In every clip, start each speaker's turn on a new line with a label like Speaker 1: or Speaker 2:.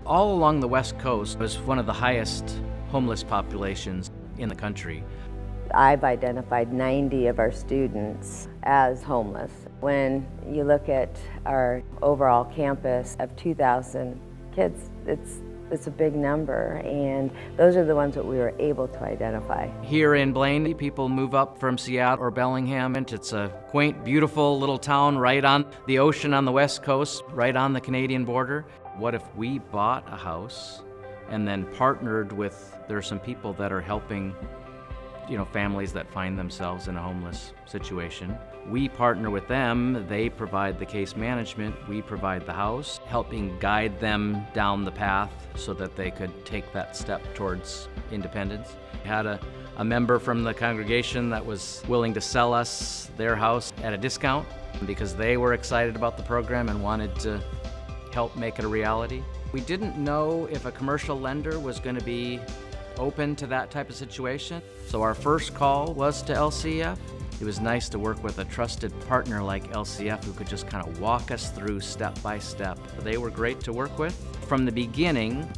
Speaker 1: All along the West Coast was one of the highest homeless populations in the country.
Speaker 2: I've identified 90 of our students as homeless. When you look at our overall campus of 2,000 kids, it's a big number, and those are the ones that we were able to identify.
Speaker 1: Here in Blaine, people move up from Seattle or Bellingham, and it's a quaint, beautiful little town right on the ocean on the West Coast, right on the Canadian border. What if we bought a house and then partnered with, there are some people that are helping families that find themselves in a homeless situation. We partner with them, they provide the case management, we provide the house, helping guide them down the path so that they could take that step towards independence. We had a member from the congregation that was willing to sell us their house at a discount because they were excited about the program and wanted to help make it a reality. We didn't know if a commercial lender was going to be open to that type of situation. So our first call was to LCF. It was nice to work with a trusted partner like LCF who could just kind of walk us through step by step. They were great to work with. From the beginning,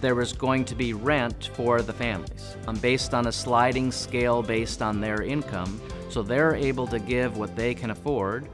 Speaker 1: there was going to be rent for the families based on a sliding scale based on their income, so they're able to give what they can afford.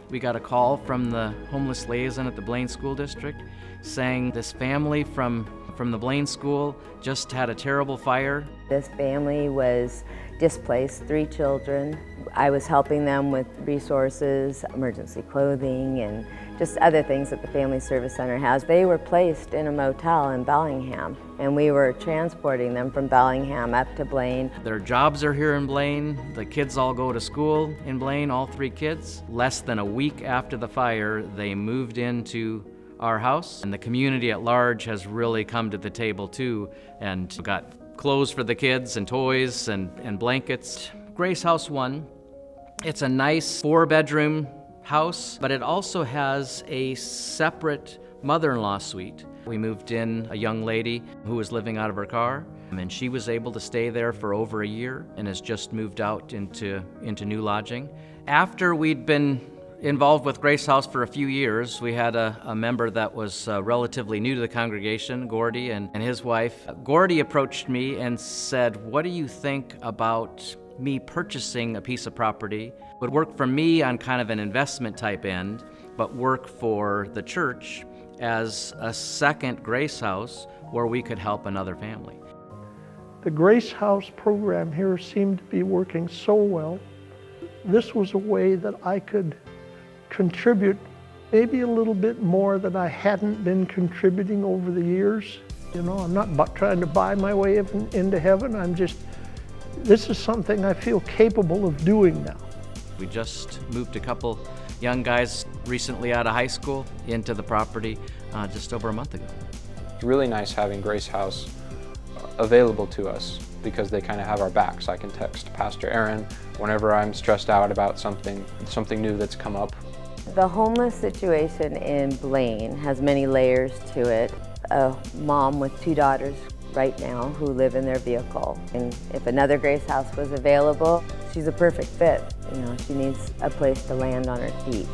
Speaker 1: We got a call from the homeless liaison at the Blaine School District saying this family from the Blaine school just had a terrible fire.
Speaker 2: This family was displaced, 3 children. I was helping them with resources, emergency clothing, and just other things that the Family Service Center has. They were placed in a motel in Bellingham, and we were transporting them from Bellingham up to Blaine.
Speaker 1: Their jobs are here in Blaine. The kids all go to school in Blaine, all 3 kids. Less than a week after the fire, they moved into our house, and the community at large has really come to the table too and got clothes for the kids and toys and blankets. Grace House 1, it's a nice 4-bedroom house, but it also has a separate mother-in-law suite. We moved in a young lady who was living out of her car, and she was able to stay there for over a year and has just moved out into new lodging. After we'd been involved with Grace House for a few years, we had a member that was relatively new to the congregation, Gordy, and his wife. Gordy approached me and said, "What do you think about me purchasing a piece of property? Would work for me on kind of an investment type end, but work for the church as a second Grace House where we could help another family."
Speaker 3: The Grace House program here seemed to be working so well. This was a way that I could contribute maybe a little bit more than I hadn't been contributing over the years. I'm not trying to buy my way into heaven. This is something I feel capable of doing now.
Speaker 1: We just moved a couple young guys recently out of high school into the property just over a month ago.
Speaker 4: It's really nice having Grace House available to us because they kind of have our backs. I can text Pastor Aaron whenever I'm stressed out about something new that's come up.
Speaker 2: The homeless situation in Blaine has many layers to it. A mom with 2 daughters right now who live in their vehicle. And if another Grace House was available, she's a perfect fit. She needs a place to land on her feet.